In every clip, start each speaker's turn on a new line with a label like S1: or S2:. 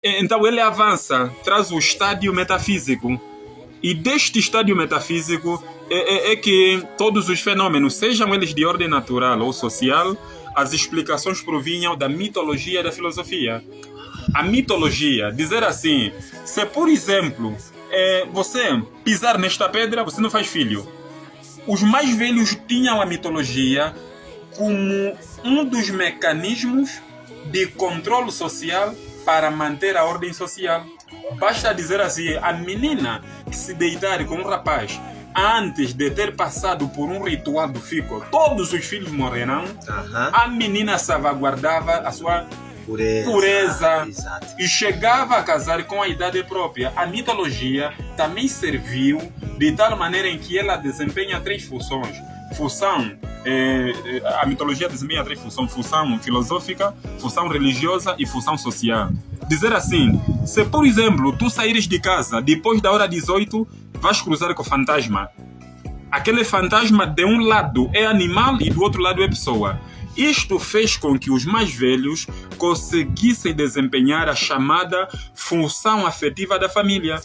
S1: Então ele avança, traz o estádio metafísico. E deste estádio metafísico é que todos os fenômenos, sejam eles de ordem natural ou social, as explicações provinham da mitologia e da filosofia. A mitologia, dizer assim, se por exemplo você pisar nesta pedra, você não faz filho. Os mais velhos tinham a mitologia como um dos mecanismos de controle social para manter a ordem social. Basta dizer assim, a menina que se deitar com um rapaz antes de ter passado por um ritual do fico, todos os filhos morrerão. A menina salvaguardava a sua pureza e chegava a casar com a idade própria. A mitologia também serviu de tal maneira em que ela desempenha três funções. A mitologia desempenha três funções: função filosófica, função religiosa e função social. Dizer assim, se por exemplo tu saíres de casa depois da hora 18, vais cruzar com o fantasma. Aquele fantasma de um lado é animal e do outro lado é pessoa. Isto fez com que os mais velhos conseguissem desempenhar a chamada função afetiva da família.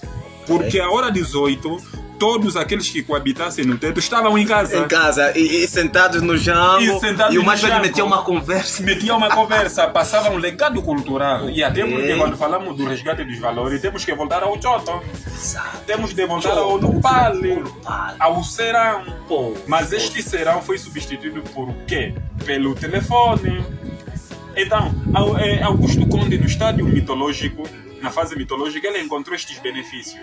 S1: Porque a hora 18, todos aqueles que coabitassem no teto estavam em casa.
S2: Em casa, e sentados no jambo. E o mais velho metia uma conversa.
S1: Passava um legado cultural. E até porque quando falamos do resgate dos valores, temos que voltar ao choto. Temos de voltar ao nupale, ao serão. Mas este serão foi substituído por quê? Pelo telefone. Então, Augusto Conde, no estádio mitológico, na fase mitológica, ele encontrou estes benefícios.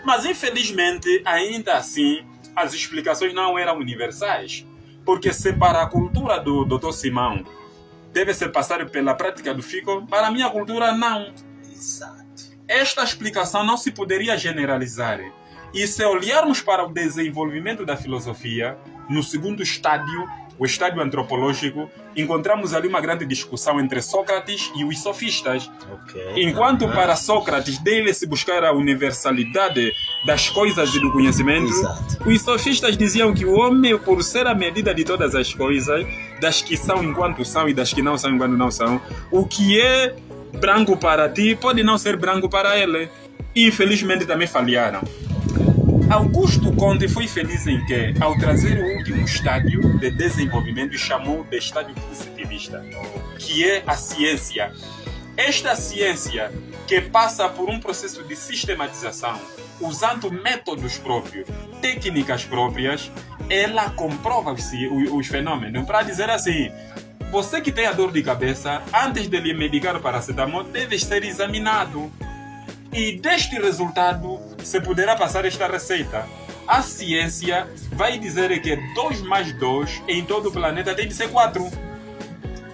S1: Mas, infelizmente, ainda assim, as explicações não eram universais. Porque se para a cultura do Dr. Simão deve-se passar pela prática do fico, para a minha cultura, não.
S2: Exato.
S1: Esta explicação não se poderia generalizar. E se olharmos para o desenvolvimento da filosofia, no segundo estádio, o estádio antropológico, encontramos ali uma grande discussão entre Sócrates e os sofistas. Enquanto para Sócrates dele-se buscar a universalidade das coisas e do conhecimento, os sofistas diziam que o homem, por ser a medida de todas as coisas, das que são enquanto são e das que não são enquanto não são, o que é branco para ti pode não ser branco para ele. E infelizmente também falharam. Augusto Conde foi feliz em que, ao trazer o último estádio de desenvolvimento, chamou de estádio positivista, que é a ciência. Esta ciência, que passa por um processo de sistematização, usando métodos próprios, técnicas próprias, ela comprova os fenômenos. Para dizer assim, você que tem a dor de cabeça, antes de lhe medicar paracetamol, deve ser examinado. E deste resultado se poderá passar esta receita. A ciência vai dizer que 2 mais 2 em todo o planeta tem de ser 4.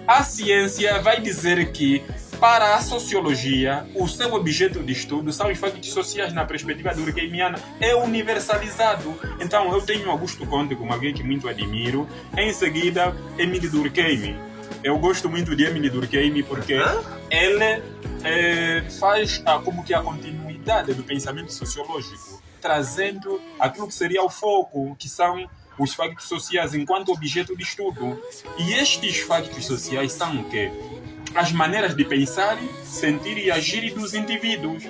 S1: A ciência vai dizer que, para a sociologia, o seu objeto de estudo são os factos sociais na perspectiva durkheimiana. É universalizado. Então eu tenho Augusto Conde como alguém que muito admiro. Em seguida, Émile Durkheim. Eu gosto muito de Émile Durkheim porque ele faz como que a continuidade do pensamento sociológico, trazendo aquilo que seria o foco, que são os factos sociais enquanto objeto de estudo. E estes factos sociais são o quê? As maneiras de pensar, sentir e agir dos indivíduos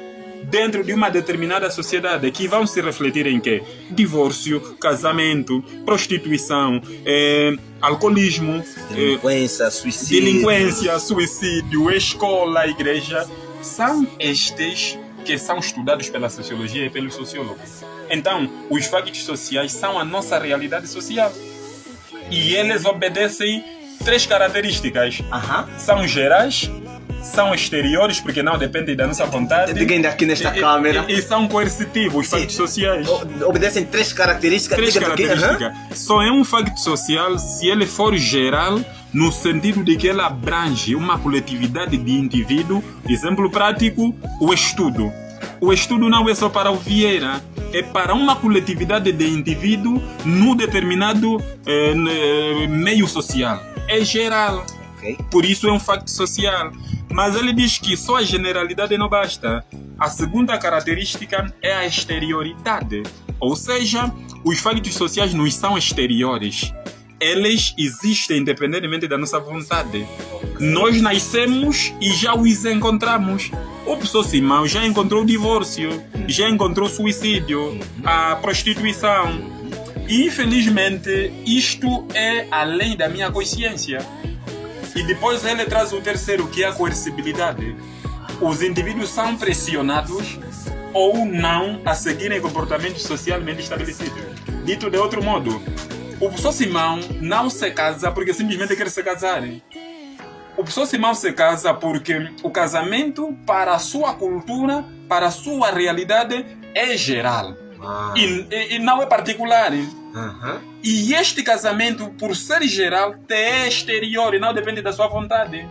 S1: dentro de uma determinada sociedade, que vão se refletir em quê? Divórcio, casamento, prostituição, alcoolismo,
S2: delinquência,
S1: suicídio, escola, igreja. São estes que são estudados pela sociologia e pelos sociólogos. Então, os factos sociais são a nossa realidade social. E eles obedecem 3 características. São gerais, são exteriores, porque não dependem da nossa vontade.
S2: Diga aqui nesta câmera.
S1: E são coercitivos, factos sociais.
S2: Obedecem 3 características.
S1: 3 características. Só é um facto social se ele for geral, no sentido de que ele abrange uma coletividade de indivíduos. Exemplo prático, o estudo. O estudo não é só para o Vieira, é para uma coletividade de indivíduos no determinado meio social. É geral. Por isso é um facto social. Mas ele diz que só a generalidade não basta. A segunda característica é a exterioridade. Ou seja, os factos sociais não são exteriores. eles existem independentemente da nossa vontade. Nós nascemos e já os encontramos. O pessoa Simão já encontrou o divórcio, já encontrou o suicídio, a prostituição. E, infelizmente, isto é além da minha consciência. E depois ele traz o terceiro, que é a coercibilidade. Os indivíduos são pressionados ou não a seguirem comportamentos socialmente estabelecidos. Dito de outro modo, o pessoa Simão não se casa porque simplesmente quer se casar. O pessoa Simão se casa porque o casamento, para a sua cultura, para a sua realidade, é geral. E não é particular. E este casamento, por ser geral, te é exterior e não depende da sua vontade.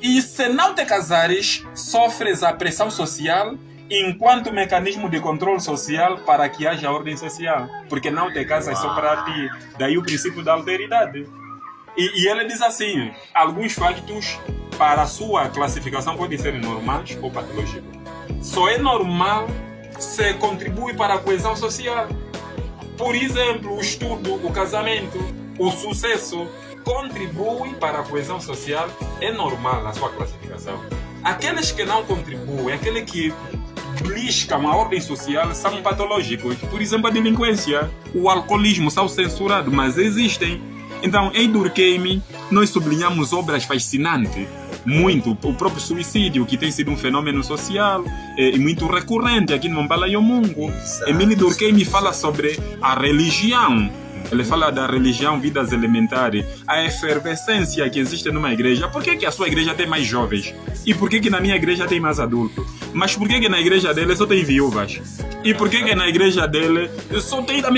S1: E se não te casares, sofres a pressão social enquanto mecanismo de controle social para que haja ordem social. Porque não te casas só para ti. Daí o princípio da alteridade. E ele diz assim, alguns factos para a sua classificação podem ser normais ou patológicos. Só é normal se contribui para a coesão social. Por exemplo, o estudo, o casamento, o sucesso contribuem para a coesão social, é normal na sua classificação. Aqueles que não contribuem, aqueles que beliscam a ordem social são patológicos. Por exemplo, a delinquência, o alcoolismo são censurados, mas existem. Então, em Durkheim, nós sublinhamos obras fascinantes. Muito. O próprio suicídio, que tem sido um fenômeno social e muito recorrente aqui no Mbalayomungu. Emile Durkheim fala sobre a religião. Ele fala da religião, vidas elementares, a efervescência que existe numa igreja. Por que a sua igreja tem mais jovens? E por que na minha igreja tem mais adultos? Mas por que na igreja dele só tem viúvas? E por que na igreja dele só tem